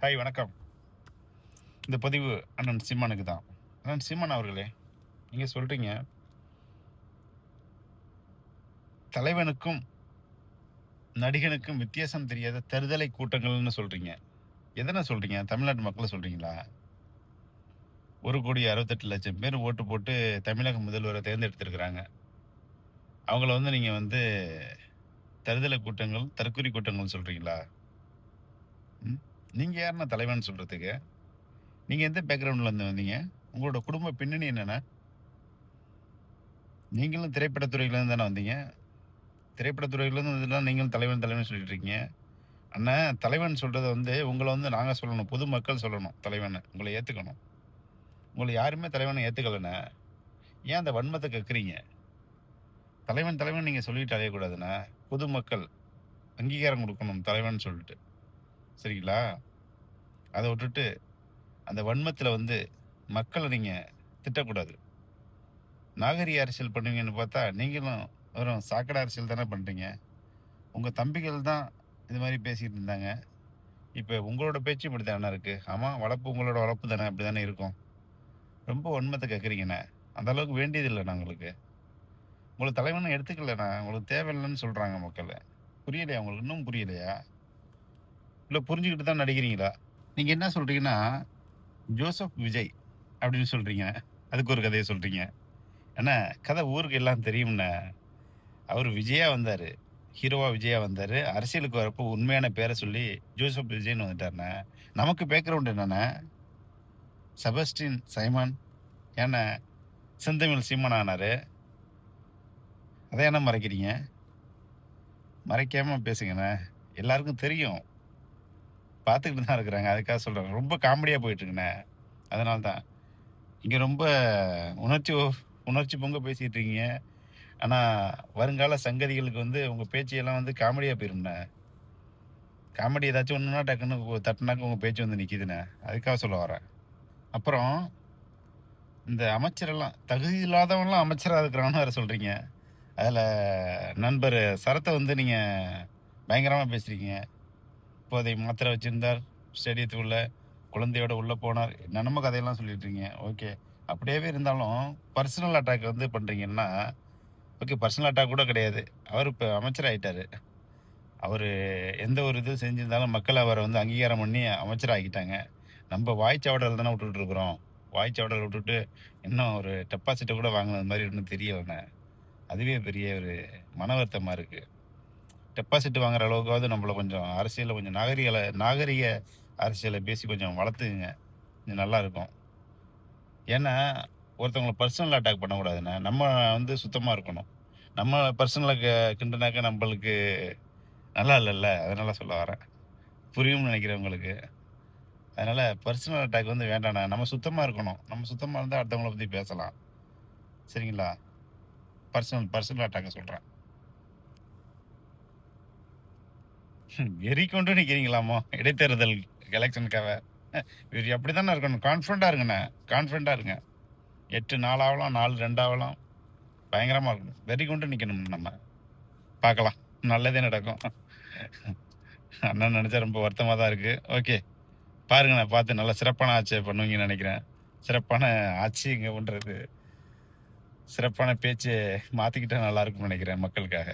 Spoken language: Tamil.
ஹாய் வணக்கம். இந்த பதிவு அண்ணன் சீமானுக்கு தான். அண்ணன் சீமான் அவர்களே, நீங்க சொல்றீங்க, தலைவனுக்கும் நடிகனுக்கும் வித்தியாசம் தெரியாத தருதலை கூட்டங்கள்னு சொல்றீங்க. எதன சொல்றீங்க? தமிழ்நாட்டு மக்கள சொல்றீங்களா? 1,68,00,000 பேர் ஓட்டு போட்டு தமிழக முதல்வர தேர்ந்தெடுத்திருக்கிறாங்க. அவங்கள நீங்க தருதலை கூட்டங்கள், தற்குறி கூட்டங்கள்னு சொல்றீங்களா? ம். நீங்க யாருண்ணா தலைவன் சொல்றதுக்கு? நீங்க எந்த பேக்ரவுண்ட்ல இருந்து வந்தீங்க? உங்களோட குடும்ப பின்னணி என்னண்ணா? நீங்களும் திரைப்படத் துறையில இருந்து தானே வந்தீங்க? திரைப்படத் துறையிலேருந்து வந்துலாம் நீங்களும் தலைவன் தலைவன் சொல்லிட்டு இருக்கீங்க. அண்ணன் தலைவன் சொல்றத உங்கள நாங்க சொல்லணும். பொதுமக்கள் சொல்லணும் தலைவன்னு. உங்கள ஏத்துக்கணும். உங்கள யாருமே தலைவன ஏத்துக்கலண்ணே. ஏன் அந்த வன்மத்த கக்குறீங்க? தலைவன் தலைவன் நீங்க சொல்லிட்டு அலையக்கூடாதுண்ணே. பொதுமக்கள் அங்கீகாரம் குடுக்கணும் தலைவன்னு சொல்லிட்டு. சரிங்களா? அத விட்டுட்டு அந்த வன்மத்துல மக்கள நீங்க திட்டக்கூடாது. நாகரீக அரசியல் பண்ணுவீங்கன்னு பார்த்தா, நீங்களும் வெறும் சாக்கடை அரசியல் தானே பண்றீங்க. உங்க தம்பிகள் தான் இது மாரி பேசிட்டு இருந்தாங்க. இப்ப உங்களோட பேச்சும் இப்படித்தானே இருக்கு. ஆமா, வளர்ப்பு உங்களோட வளர்ப்பு தானே, அப்படித்தானே இருக்கும். ரொம்ப வன்மத்த கேட்குறீங்கண்ணே. அந்த அளவுக்கு வேண்டியதில்லண்ணா உங்களுக்கு. உங்கள தலைவன்னு எடுத்துக்கலண்ணா. உங்களுக்கு தேவையில்லன்னு சொல்றாங்க மக்களு. புரியலையா உங்களுக்கு? இன்னும் புரியலையா? இல்ல புரிஞ்சுகிட்டு தான் நடிக்கிறீங்களா? நீங்க என்ன சொல்றீங்கன்னா, ஜோசப் விஜய் அப்படின்னு சொல்றீங்க. அதுக்கு ஒரு கதைய சொல்றீங்க. அண்ணா, கதை ஊருக்கு எல்லாம் தெரியும்ண்ணே. அவரு விஜயா வந்தாரு. ஹீரோவா விஜயா வந்தாரு. அரசியலுக்கு வரப்போ உண்மையான பேர சொல்லி ஜோசப் விஜய்ன்னு வந்துட்டாருண்ணே. நமக்கு பேக்ரவுண்ட் என்னண்ணே? செபஸ்டின் சைமன் ஏண்ணே செந்தமிழ் சீமான் ஆனாரு. அதை ஏண்ணே மறைக்கிறீங்க? மறைக்காம பேசுங்கண்ணே. எல்லாருக்கும் தெரியும். பார்த்துக்கிட்டு தான் இருக்கிறாங்க. அதுக்காக சொல்றேன். ரொம்ப காமெடியா போயிட்டு இருக்குண்ணே. அதனால தான். இங்க ரொம்ப உணர்ச்சி உணர்ச்சி பொங்க பேசிட்டு இருக்கீங்க. ஆனா வருங்கால சங்கதிகளுக்கு உங்க பேச்சையெல்லாம் காமெடியா போயிரும்ண்ணே. காமெடி ஏதாச்சும் ஒண்ணுன்னா டக்குன்னு தட்டுனாக்க உங்க பேச்சு நிக்குதுண்ணே. அதுக்காக சொல்ல வரேன். அப்புறம் இந்த அமைச்சரெல்லாம் தகுதி இல்லாதவன்லாம் அமைச்சரா இருக்கிறான்னு வேற சொல்றீங்க. அதுல நண்பர் சரத்த நீங்க பயங்கரமா பேசுறீங்க. போதை மாத்திரை வச்சிருந்தார், ஸ்டேடியத்துக்குள்ள குழந்தையோட உள்ள போனார், என்னென்னமோ கதையெல்லாம் சொல்லிட்டு இருக்கீங்க. ஓகே, அப்படியே இருந்தாலும் பர்சனல் அட்டாக் பண்றீங்கன்னா, ஓகே, பர்சனல் அட்டாக் கூட கிடையாது. அவர் இப்போ அமைச்சர் ஆயிட்டாரு. அவர் எந்த ஒரு இது செஞ்சிருந்தாலும் மக்கள் அவரை அங்கீகாரம் பண்ணி அமைச்சர் ஆக்கிட்டாங்க. நம்ம வாய்ச்சாவடல் தானே விட்டுட்டு இருக்கிறோம். வாய்ச்சாவடல் விட்டுட்டு இன்னும் ஒரு டெபாசிட்டை கூட வாங்கினது மாதிரி இன்னும் தெரியலண்ணே. அதுவே பெரிய ஒரு மன வருத்தமா இருக்கு. டெபாசிட் வாங்குற அளவுக்காவது நம்மள கொஞ்சம் அரசியலில் கொஞ்சம் நாகரிக அரசியலை பேசி கொஞ்சம் வளர்த்துக்குங்க. கொஞ்சம் நல்லா இருக்கும். ஏன்னா ஒருத்தவங்களை பர்சனல் அட்டாக் பண்ணக்கூடாதுண்ணே. நம்ம சுத்தமாக இருக்கணும். நம்ம பர்சனலை கிண்டுனாக்க நம்மளுக்கு நல்லா இல்லைல்ல. அதனால சொல்ல வரேன். புரியும்னு நினைக்கிறேன் உங்களுக்கு. அதனால பர்சனல் அட்டாக் வேண்டாண்ணே. நம்ம சுத்தமாக இருக்கணும். நம்ம சுத்தமாக இருந்தால் அடுத்தவங்கள பற்றி பேசலாம். சரிங்களா? பர்சனல் அட்டாக்க சொல்கிறேன். வெறி கொண்டு நிற்கிறீங்களாமோ இடைத்தேர்தல் எலெக்ஷனுக்காக? இவர் அப்படி தானே இருக்கணும். கான்ஃபிடண்டாக இருங்கண்ணே. கான்ஃபிடண்டாக இருங்க. 8 4 ஆகலாம், 4 2 ஆகலாம். பயங்கரமாக இருக்கணும். வெறி கொண்டு நிற்கணும். நம்ம பார்க்கலாம். நல்லதே நடக்கும். அண்ணன் நினச்சா ரொம்ப வருத்தமாக தான் இருக்குது. ஓகே, பாருங்கண்ணே. பார்த்து நல்ல சிறப்பான ஆட்சியை பண்ணுவீங்கன்னு நினைக்கிறேன். சிறப்பான ஆட்சி இங்கே பண்ணுறது, சிறப்பான பேச்சு மாற்றிக்கிட்டா நல்லா இருக்கும்னு நினைக்கிறேன் மக்களுக்காக.